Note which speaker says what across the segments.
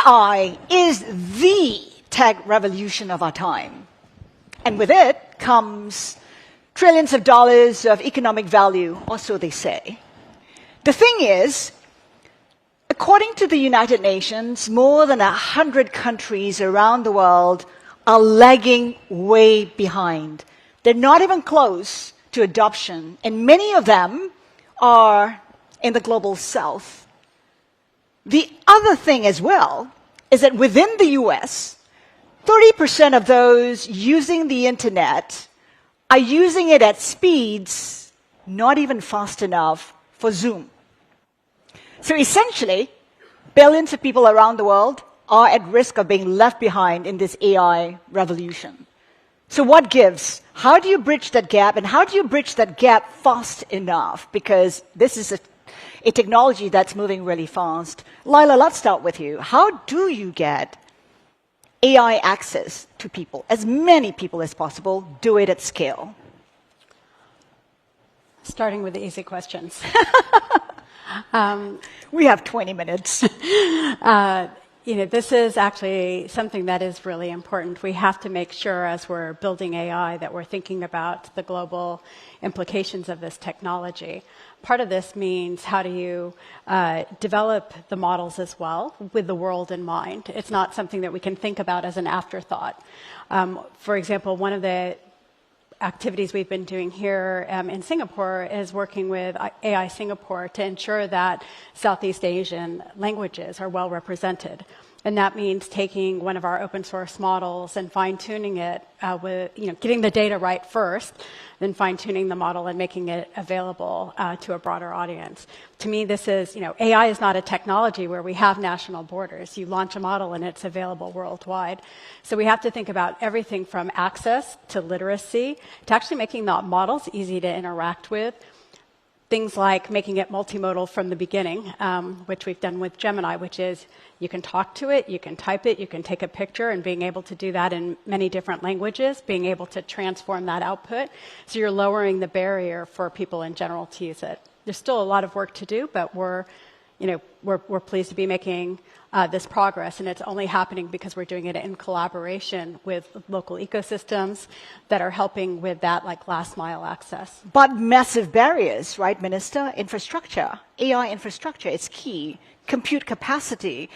Speaker 1: AI is the tech revolution of our time. And with it comes trillions of dollars of economic value, or so they say. The thing is, according to the United Nations, more than 100 countries around the world are lagging way behind. They're not even close to adoption, and many of them are in the global south. The other thing as well is that within the US, 30% of those using the internet are using it at speeds not even fast enough for Zoom. So essentially, billions of people around the world are at risk of being left behind in this AI revolution. So what gives? How do you bridge that gap, and how do you bridge that gap fast enough? Because this is a technology that's moving really fast. Lila, let's start with you. How do you get AI access to people, as many people as possible, do it at scale?
Speaker 2: Starting with the easy questions.
Speaker 1: We have 20 minutes.
Speaker 2: This is actually something that is really important. We have to make sure as we're building AI that we're thinking about the global implications of this technology. Part of this means how do you develop the models as well with the world in mind. It's not something that we can think about as an afterthought. For example, one of the activities we've been doing here in Singapore is working with AI Singapore to ensure that Southeast Asian languages are well represented. And that means taking one of our open source models and fine-tuning it with, getting the data right first, then fine-tuning the model and making it available to a broader audience. To me, this is, AI is not a technology where we have national borders. You launch a model and it's available worldwide. So we have to think about everything from access to literacy to actually making the models easy to interact with. Things like making it multimodal from the beginning, which we've done with Gemini, which is you can talk to it, you can type it, you can take a picture, and being able to do that in many different languages, being able to transform that output. So you're lowering the barrier for people in general to use it. There's still a lot of work to do, but we're pleased to be making this progress, and it's only happening because we're doing it in collaboration with local ecosystems that are helping with that last mile access.
Speaker 1: But massive barriers, right, Minister? Infrastructure, AI infrastructure is key. Compute capacity.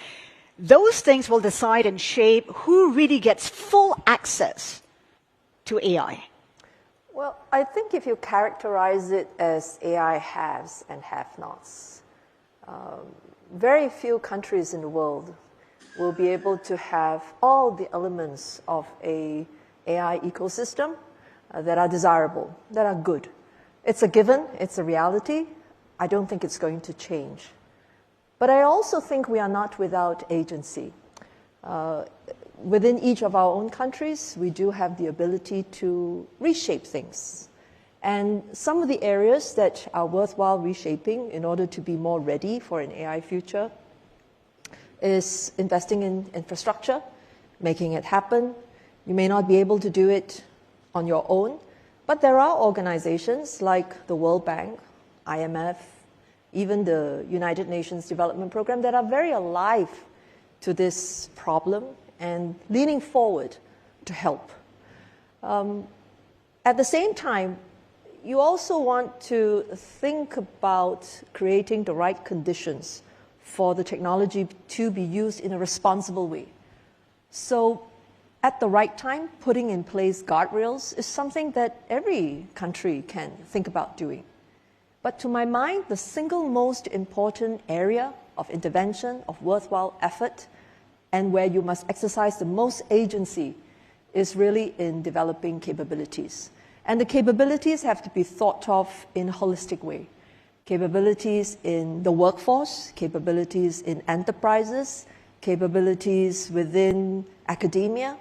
Speaker 1: Those things will decide and shape who really gets full access to AI.
Speaker 3: Well, I think if you characterize it as AI haves and have-nots, very few countries in the world will be able to have all the elements of an AI ecosystem that are desirable, that are good. It's a given, it's a reality. I don't think it's going to change. But I also think we are not without agency. Within each of our own countries, we do have the ability to reshape things. And some of the areas that are worthwhile reshaping in order to be more ready for an AI future is investing in infrastructure, making it happen. You may not be able to do it on your own, but there are organizations like the World Bank, IMF, even the United Nations Development Program that are very alive to this problem and leaning forward to help. At the same time, you also want to think about creating the right conditions for the technology to be used in a responsible way. So at the right time, putting in place guardrails is something that every country can think about doing. But to my mind, the single most important area of intervention, of worthwhile effort, and where you must exercise the most agency is really in developing capabilities. And the capabilities have to be thought of in a holistic way. Capabilities in the workforce, capabilities in enterprises, capabilities within academia,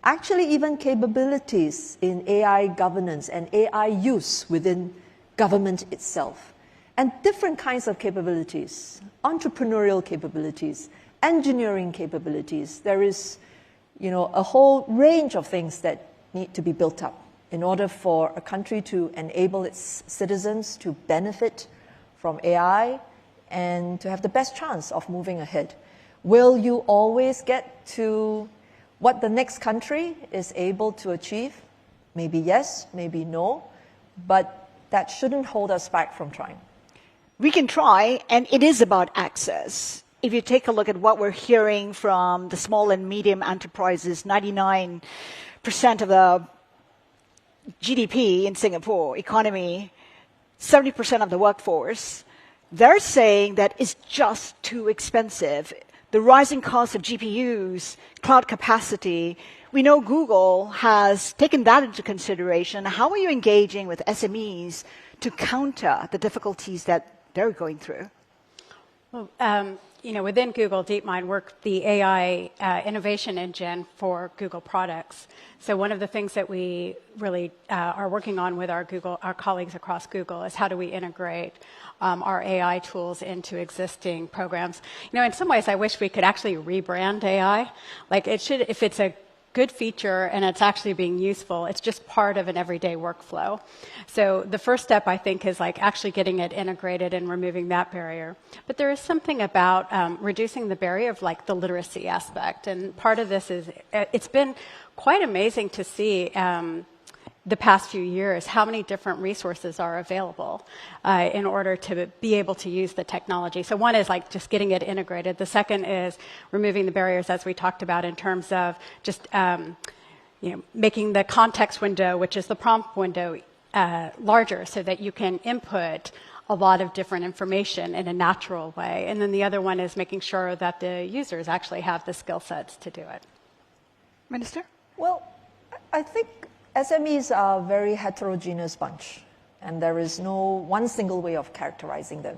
Speaker 3: actually even capabilities in AI governance and AI use within government itself. And different kinds of capabilities, entrepreneurial capabilities, engineering capabilities. There is, a whole range of things that need to be built up in order for a country to enable its citizens to benefit from AI and to have the best chance of moving ahead. Will you always get to what the next country is able to achieve? Maybe yes, maybe no, but that shouldn't hold us back from trying.
Speaker 1: We can try, and it is about access. If you take a look at what we're hearing from the small and medium enterprises, 99% of the GDP in Singapore economy, 70% of the workforce, they're saying that it's just too expensive. The rising cost of GPUs, cloud capacity, we know Google has taken that into consideration. How are you engaging with SMEs to counter the difficulties that they're going through?
Speaker 2: Well, within Google, DeepMind worked the AI innovation engine for Google products. So one of the things that we really are working on with our colleagues across Google is how do we integrate our AI tools into existing programs. In some ways, I wish we could actually rebrand AI. Like it should, if it's a good feature and it's actually being useful, it's just part of an everyday workflow. So the first step, I think, is like actually getting it integrated and removing that barrier. But there is something about reducing the barrier of like the literacy aspect. And part of this is, it's been quite amazing to see the past few years how many different resources are available in order to be able to use the technology. So one is like just getting it integrated. The second is removing the barriers, as we talked about, in terms of just making the context window, which is the prompt window, larger so that you can input a lot of different information in a natural way. And then the other one is making sure that the users actually have the skill sets to do it.
Speaker 1: Minister?
Speaker 3: Well, I think SMEs are a very heterogeneous bunch, and there is no one single way of characterizing them.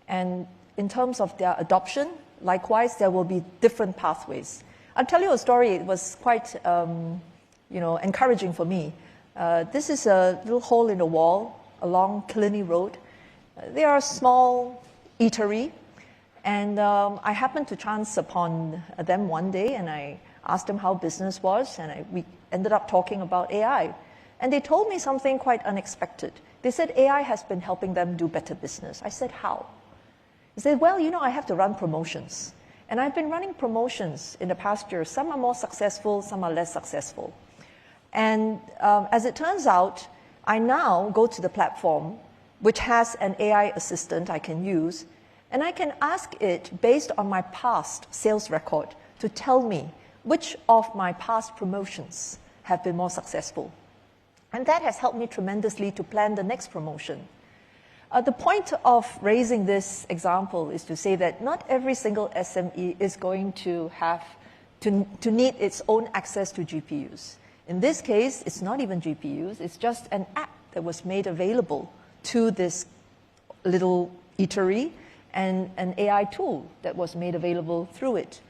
Speaker 3: And in terms of their adoption, likewise, there will be different pathways. I'll tell you a story. It was quite, encouraging for me. This is a little hole in the wall along Killiney Road. They are a small eatery, and I happened to chance upon them one day, and I asked them how business was, and we ended up talking about AI. And they told me something quite unexpected. They said AI has been helping them do better business. I said, how? They said, well, I have to run promotions. And I've been running promotions in the past year. Some are more successful, some are less successful. And as it turns out, I now go to the platform, which has an AI assistant I can use, and I can ask it, based on my past sales record, to tell me which of my past promotions have been more successful. And that has helped me tremendously to plan the next promotion. The point of raising this example is to say that not every single SME is going to have to need its own access to GPUs. In this case, it's not even GPUs, it's just an app that was made available to this little eatery and an AI tool that was made available through it.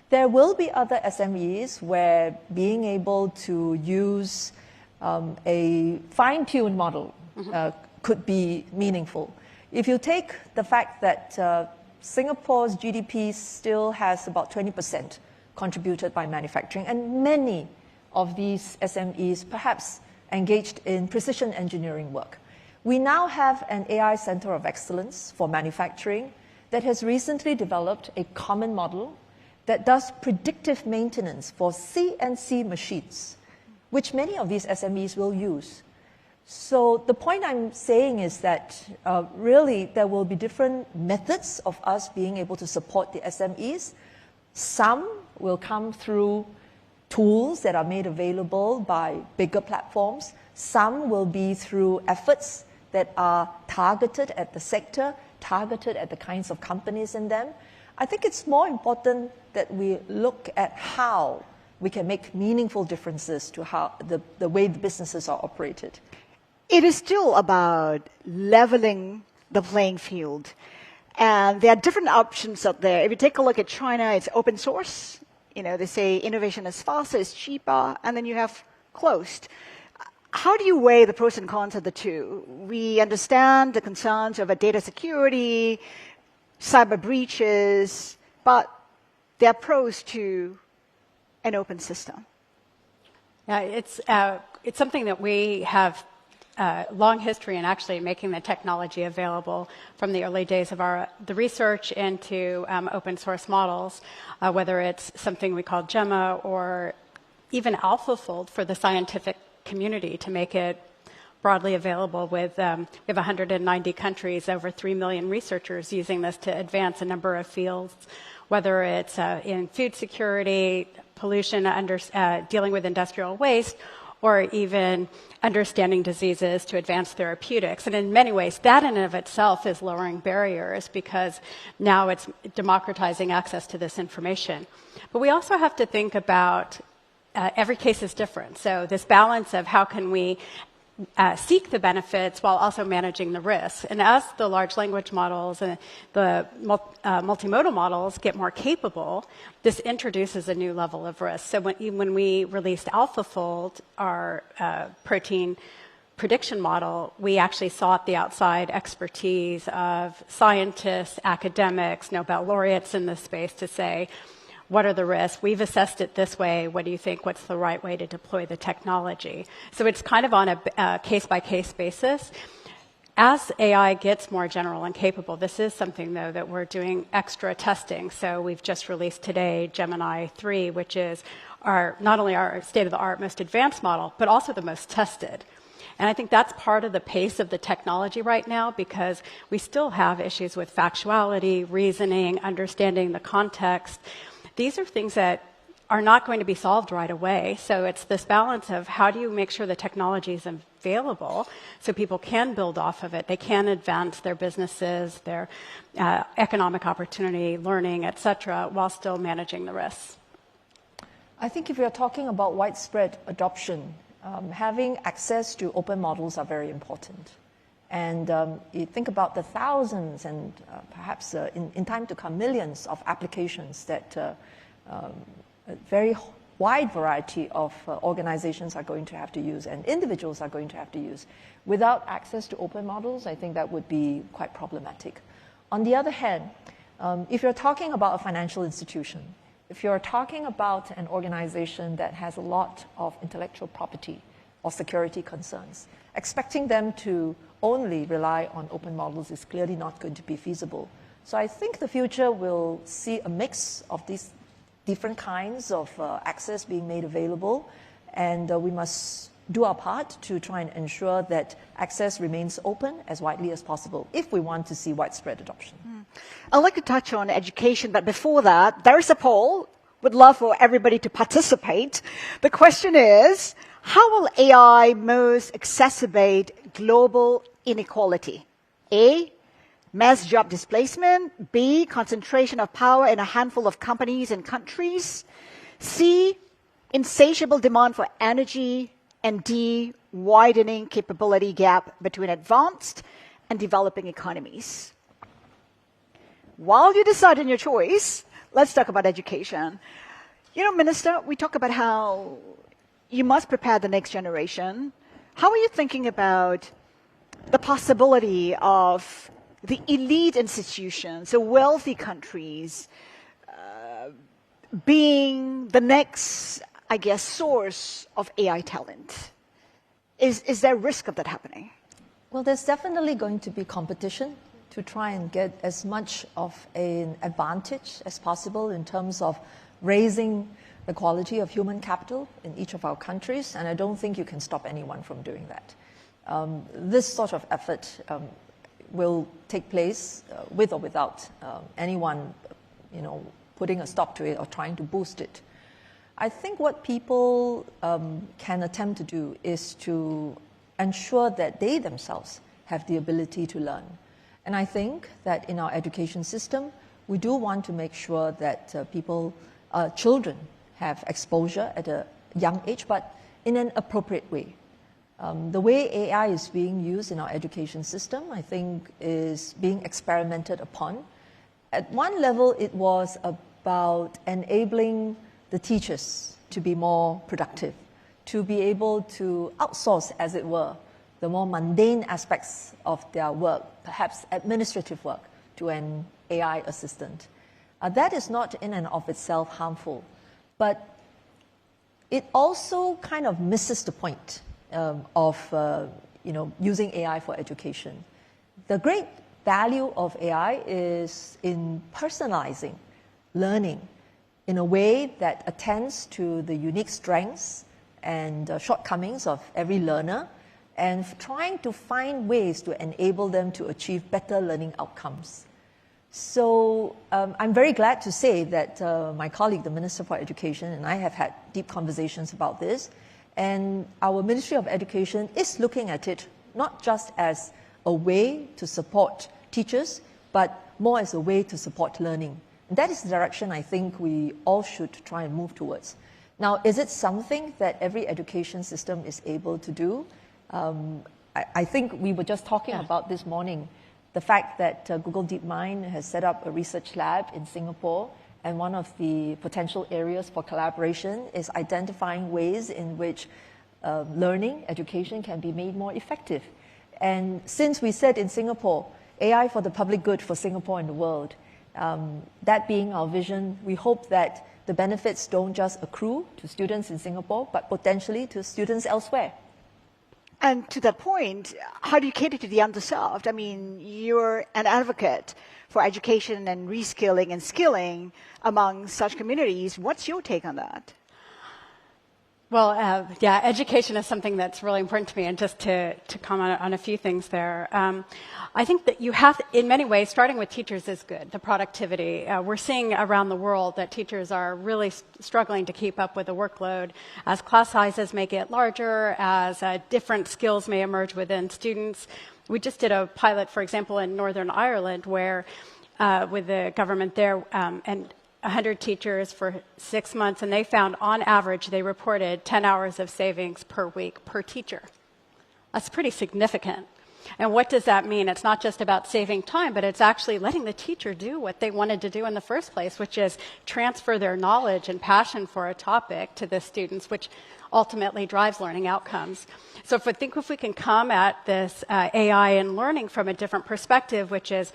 Speaker 3: There will be other SMEs where being able to use a fine-tuned model could be meaningful. If you take the fact that Singapore's GDP still has about 20% contributed by manufacturing, and many of these SMEs perhaps engaged in precision engineering work. We now have an AI Center of Excellence for manufacturing that has recently developed a common model that does predictive maintenance for CNC machines, which many of these SMEs will use. So the point I'm saying is that really there will be different methods of us being able to support the SMEs. Some will come through tools that are made available by bigger platforms. Some will be through efforts that are targeted at the sector, targeted at the kinds of companies in them. I think it's more important that we look at how we can make meaningful differences to how the way the businesses are operated.
Speaker 1: It is still about leveling the playing field. And there are different options out there. If you take a look at China, it's open source. They say innovation is faster, it's cheaper, and then you have closed. How do you weigh the pros and cons of the two? We understand the concerns over data security, cyber breaches, but there are pros to an open system.
Speaker 2: Yeah, it's something that we have long history in actually making the technology available from the early days of the research into open source models, whether it's something we call Gemma or even AlphaFold for the scientific community to make it broadly available. We have 190 countries, over 3 million researchers using this to advance a number of fields, whether it's in food security, pollution, dealing with industrial waste, or even understanding diseases to advance therapeutics. And in many ways, that in and of itself is lowering barriers because now it's democratizing access to this information. But we also have to think about every case is different. So this balance of how can we seek the benefits while also managing the risks. And as the large language models and the multimodal models get more capable, this introduces a new level of risk. So when we released AlphaFold, our protein prediction model, we actually sought the outside expertise of scientists, academics, Nobel laureates in this space to say, what are the risks? We've assessed it this way. What do you think? What's the right way to deploy the technology? So it's kind of on a case-by-case basis. As AI gets more general and capable, this is something, though, that we're doing extra testing. So we've just released today Gemini 3, which is not only our state-of-the-art most advanced model, but also the most tested. And I think that's part of the pace of the technology right now because we still have issues with factuality, reasoning, understanding the context. These are things that are not going to be solved right away. So it's this balance of how do you make sure the technology is available so people can build off of it, they can advance their businesses, their economic opportunity, learning, et cetera, while still managing the risks.
Speaker 3: I think if we are talking about widespread adoption, having access to open models are very important. And you think about the thousands and perhaps in time to come millions of applications that a very wide variety of organizations are going to have to use and individuals are going to have to use. Without access to open models, I think that would be quite problematic. On the other hand, if you're talking about a financial institution, if you're talking about an organization that has a lot of intellectual property or security concerns, expecting them to only rely on open models is clearly not going to be feasible. So I think the future will see a mix of these different kinds of access being made available, and we must do our part to try and ensure that access remains open as widely as possible if we want to see widespread adoption.
Speaker 1: I'd like to touch on education, but before that, there is a poll. Would love for everybody to participate. The question is, how will AI most exacerbate global inequality? A, mass job displacement. B, concentration of power in a handful of companies and countries. C, insatiable demand for energy. And D, widening capability gap between advanced and developing economies. While you decide on your choice, let's talk about education. You know, Minister, we talk about how you must prepare the next generation. How are you thinking about the possibility of the elite institutions, the wealthy countries, being the next, I guess, source of AI talent? Is there a risk of that happening?
Speaker 3: Well, there's definitely going to be competition to try and get as much of an advantage as possible in terms of raising the quality of human capital in each of our countries, and I don't think you can stop anyone from doing that. This sort of effort will take place with or without anyone, putting a stop to it or trying to boost it. I think what people can attempt to do is to ensure that they themselves have the ability to learn. And I think that in our education system, we do want to make sure that children have exposure at a young age, but in an appropriate way. The way AI is being used in our education system, I think, is being experimented upon. At one level, it was about enabling the teachers to be more productive, to be able to outsource, as it were, the more mundane aspects of their work, perhaps administrative work, to an AI assistant. That is not in and of itself harmful, but it also kind of misses the point of using AI for education. The great value of AI is in personalizing learning in a way that attends to the unique strengths and shortcomings of every learner, and trying to find ways to enable them to achieve better learning outcomes. So I'm very glad to say that my colleague, the Minister for Education, and I have had deep conversations about this, and our Ministry of Education is looking at it not just as a way to support teachers, but more as a way to support learning. And that is the direction I think we all should try and move towards. Now, is it something that every education system is able to do? I think we were just talking about this morning, the fact that Google DeepMind has set up a research lab in Singapore, and one of the potential areas for collaboration is identifying ways in which learning, education can be made more effective. And since we said in Singapore, AI for the public good for Singapore and the world, that being our vision, we hope that the benefits don't just accrue to students in Singapore, but potentially to students elsewhere.
Speaker 1: And to that point, how do you cater to the underserved? I mean, you're an advocate for education and reskilling and skilling among such communities. What's your take on that?
Speaker 2: Well, yeah, education is something that's really important to me, and just to comment on a few things there. I think that you have, in many ways, starting with teachers is good, the productivity. We're seeing around the world that teachers are really struggling to keep up with the workload as class sizes may get larger, as different skills may emerge within students. We just did a pilot, for example, in Northern Ireland, where with the government there, and 100 teachers for 6 months, and they found on average they reported 10 hours of savings per week per teacher. That's pretty significant. And what does that mean? It's not just about saving time, but it's actually letting the teacher do what they wanted to do in the first place, which is transfer their knowledge and passion for a topic to the students, which ultimately drives learning outcomes. So if we can come at this AI and learning from a different perspective, which is,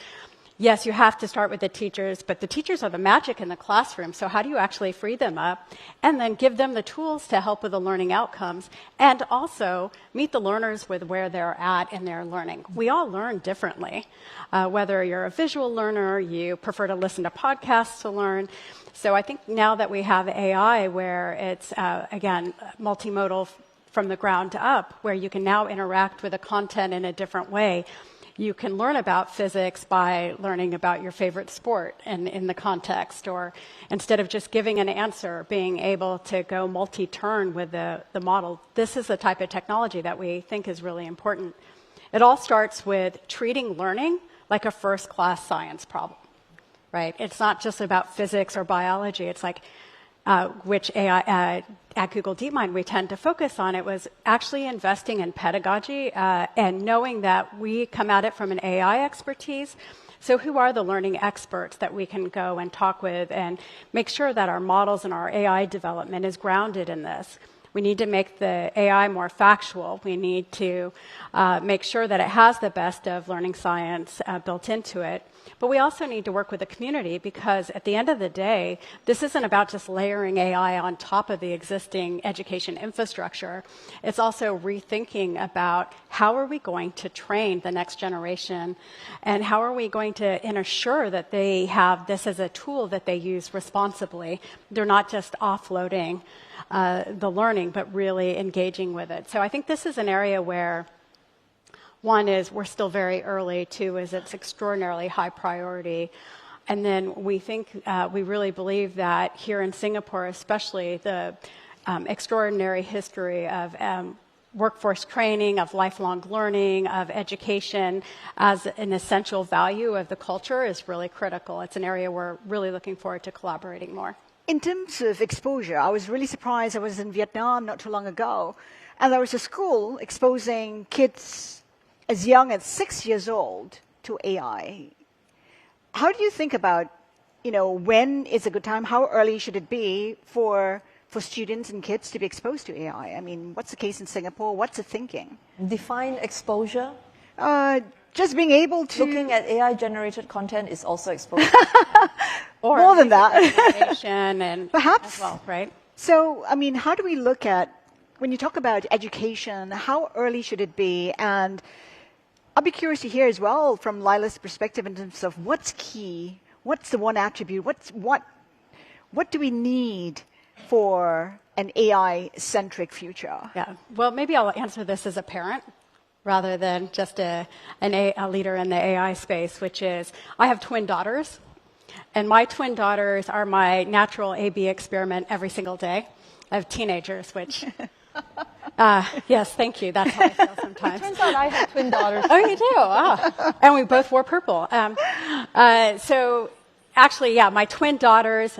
Speaker 2: yes, you have to start with the teachers, but the teachers are the magic in the classroom. So how do you actually free them up and then give them the tools to help with the learning outcomes, and also meet the learners with where they're at in their learning? We all learn differently. Whether you're a visual learner, you prefer to listen to podcasts to learn. So I think now that we have AI where it's, again, multimodal from the ground up, where you can now interact with the content in a different way. You can learn about physics by learning about your favorite sport and in the context, or instead of just giving an answer, being able to go multi-turn with the model. This is the type of technology that we think is really important. It all starts with treating learning like a first-class science problem, right? It's not just about physics or biology. It's like, which AI, at Google DeepMind we tend to focus on. It was actually investing in pedagogy and knowing that we come at it from an AI expertise. So who are the learning experts that we can go and talk with and make sure that our models and our AI development is grounded in this? We need to make the AI more factual. We need to make sure that it has the best of learning science built into it. But we also need to work with the community, because at the end of the day, this isn't about just layering AI on top of the existing education infrastructure. It's also rethinking about how are we going to train the next generation, and how are we going to ensure that they have this as a tool that they use responsibly. They're not just offloading the learning, but really engaging with it. So I think this is an area where, one is we're still very early, two is it's extraordinarily high priority. And then we think, we really believe that here in Singapore, especially, the extraordinary history of workforce training, of lifelong learning, of education as an essential value of the culture is really critical. It's an area we're really looking forward to collaborating more.
Speaker 1: In terms of exposure, I was really surprised. I was in Vietnam not too long ago, and there was a school exposing kids as young as 6 years old to AI. How do you think about, when is a good time? How early should it be for students and kids to be exposed to AI? I mean, what's the case in Singapore? What's the thinking?
Speaker 3: Define exposure.
Speaker 1: Just being able to...
Speaker 3: Looking at AI-generated content is also exposure.
Speaker 2: Or
Speaker 1: more than that.
Speaker 2: And
Speaker 1: Perhaps.
Speaker 2: as well, right?
Speaker 1: So, I mean, how do we look at when you talk about education, how early should it be? And I'll be curious to hear as well from Lila's perspective in terms of what's key, what's the one attribute, what do we need for an AI-centric future?
Speaker 2: Yeah. Well, maybe I'll answer this as a parent rather than just a leader in the AI space, which is I have twin daughters, and my twin daughters are my natural A/B experiment every single day. I have teenagers, which... yes, thank you. That's how I feel sometimes.
Speaker 3: It turns out I have twin daughters.
Speaker 2: Oh, you do? Oh. And we both wore purple. So actually, yeah, my twin daughters,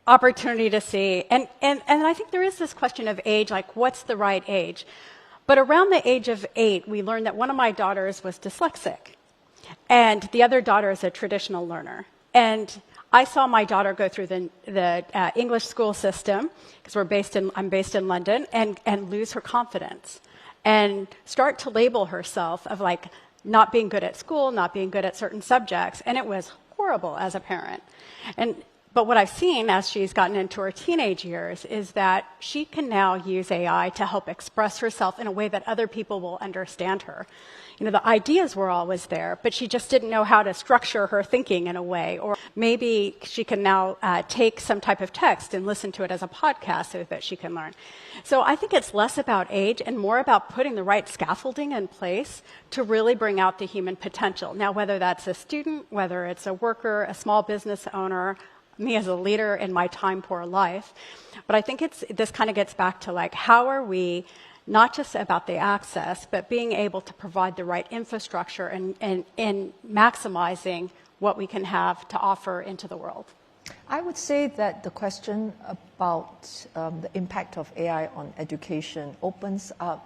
Speaker 2: opportunity to see. And I think there is this question of age, like what's the right age? But around the age of 8, we learned that one of my daughters was dyslexic. And the other daughter is a traditional learner. And I saw my daughter go through the English school system, because I'm based in London, and lose her confidence and start to label herself of like not being good at school, not being good at certain subjects. And it was horrible as a parent. But what I've seen as she's gotten into her teenage years is that she can now use AI to help express herself in a way that other people will understand her. You know, the ideas were always there, but she just didn't know how to structure her thinking in a way. Or maybe she can now take some type of text and listen to it as a podcast so that she can learn. So I think it's less about age and more about putting the right scaffolding in place to really bring out the human potential. Now, whether that's a student, whether it's a worker, a small business owner, me as a leader in my time-poor life. But I think this kind of gets back to like, how are we not just about the access, but being able to provide the right infrastructure and maximizing what we can have to offer into the world?
Speaker 3: I would say that the question about the impact of AI on education opens up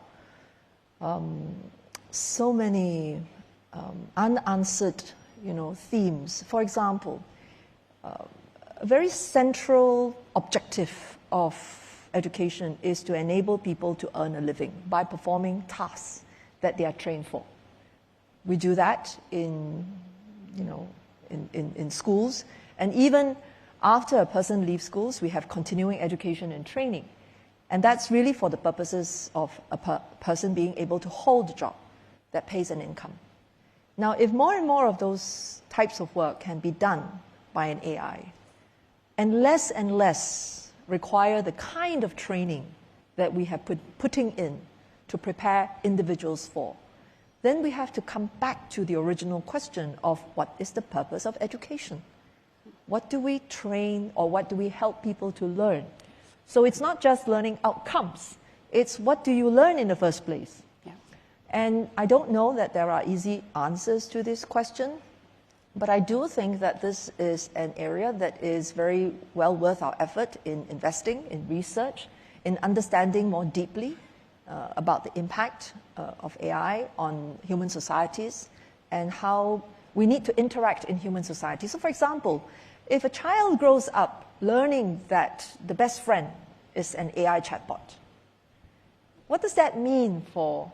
Speaker 3: so many unanswered, themes. For example, a very central objective of education is to enable people to earn a living by performing tasks that they are trained for. We do that in schools, and even after a person leaves schools, we have continuing education and training. And that's really for the purposes of a person being able to hold a job that pays an income. Now, if more and more of those types of work can be done by an AI, and less require the kind of training that we have putting in to prepare individuals for, then we have to come back to the original question of what is the purpose of education? What do we train or what do we help people to learn? So it's not just learning outcomes, it's what do you learn in the first place?
Speaker 2: Yeah.
Speaker 3: And I don't know that there are easy answers to this question. But I do think that this is an area that is very well worth our effort in investing, in research, in understanding more deeply about the impact of AI on human societies and how we need to interact in human society. So, for example, if a child grows up learning that the best friend is an AI chatbot, what does that mean for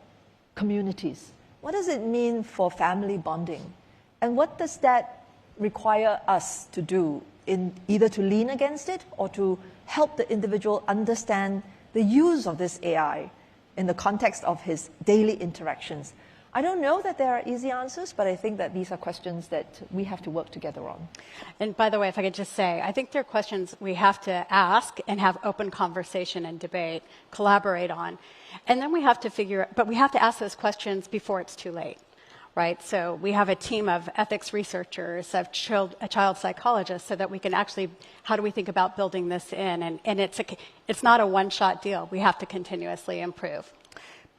Speaker 3: communities? What does it mean for family bonding? And what does that require us to do, in either to lean against it or to help the individual understand the use of this AI in the context of his daily interactions? I don't know that there are easy answers, but I think that these are questions that we have to work together on.
Speaker 2: And by the way, if I could just say, I think there are questions we have to ask and have open conversation and debate, collaborate on. And then we have to but we have to ask those questions before it's too late. Right, so we have a team of ethics researchers, of child psychologists, so that we can actually, how do we think about building this in? And it's not a one-shot deal. We have to continuously improve.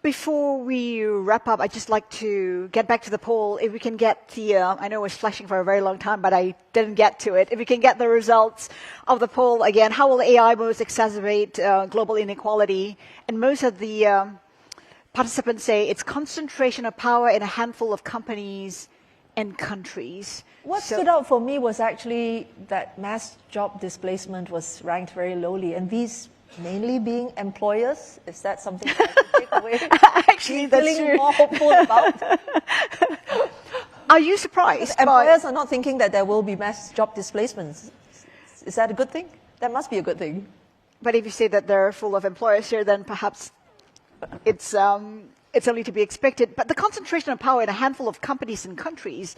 Speaker 1: Before we wrap up, I'd just like to get back to the poll. If we can get I know it was flashing for a very long time, but I didn't get to it. If we can get the results of the poll again, how will AI most exacerbate global inequality? And most of the participants say it's concentration of power in a handful of companies and countries.
Speaker 3: What stood out for me was actually that mass job displacement was ranked very lowly, and these mainly being employers. Is that something that I can take away?
Speaker 1: Actually, that's
Speaker 3: feeling
Speaker 1: true.
Speaker 3: more hopeful about?
Speaker 1: Are you surprised?
Speaker 3: Employers are not thinking that there will be mass job displacements. Is that a good thing? That must be a good thing.
Speaker 1: But if you say that they're full of employers here, then perhaps it's only to be expected. But the concentration of power in a handful of companies and countries,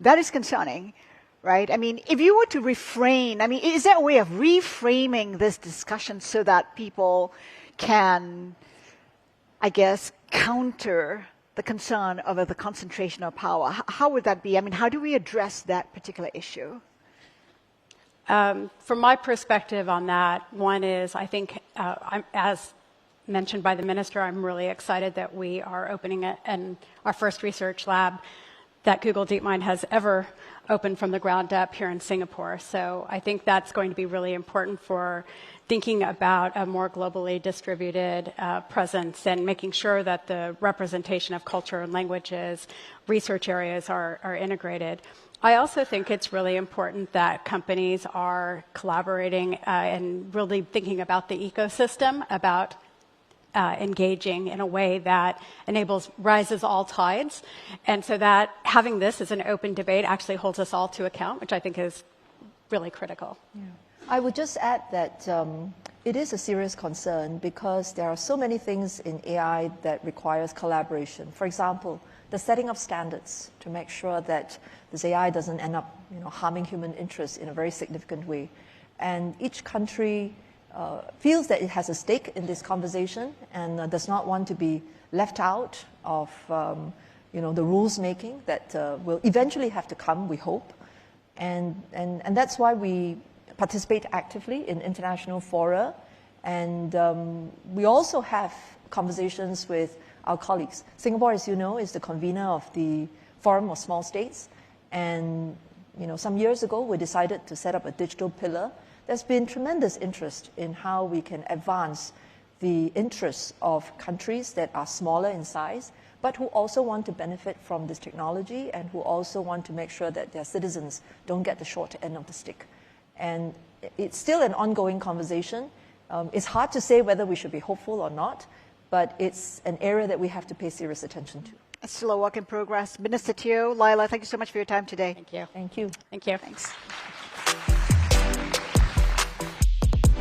Speaker 1: that is concerning, right? I mean, if you were to refrain, I mean, is there a way of reframing this discussion so that people can, I guess, counter the concern over the concentration of power? How would that be? I mean, how do we address that particular issue?
Speaker 2: From my perspective on that, one is I think, as mentioned by the minister, I'm really excited that we are opening our first research lab that Google DeepMind has ever opened from the ground up here in Singapore. So I think that's going to be really important for thinking about a more globally distributed presence and making sure that the representation of culture and languages, research areas are integrated. I also think it's really important that companies are collaborating and really thinking about the ecosystem, about engaging in a way that rises all tides. And so that having this as an open debate actually holds us all to account, which I think is really critical.
Speaker 3: Yeah. I would just add that it is a serious concern because there are so many things in AI that requires collaboration. For example, the setting of standards to make sure that this AI doesn't end up harming human interests in a very significant way. And each country feels that it has a stake in this conversation and does not want to be left out of the rules making that will eventually have to come, we hope. And that's why we participate actively in international fora. And we also have conversations with our colleagues. Singapore, as you know, is the convener of the Forum of Small States. And some years ago, we decided to set up a digital pillar. There's been tremendous interest in how we can advance the interests of countries that are smaller in size, but who also want to benefit from this technology and who also want to make sure that their citizens don't get the short end of the stick. And it's still an ongoing conversation. It's hard to say whether we should be hopeful or not, but it's an area that we have to pay serious attention to.
Speaker 1: It's still a work in progress. Minister Teo, Lila, thank you so much for your time today.
Speaker 2: Thank you.
Speaker 3: Thank you.
Speaker 2: Thank you.
Speaker 1: Thanks.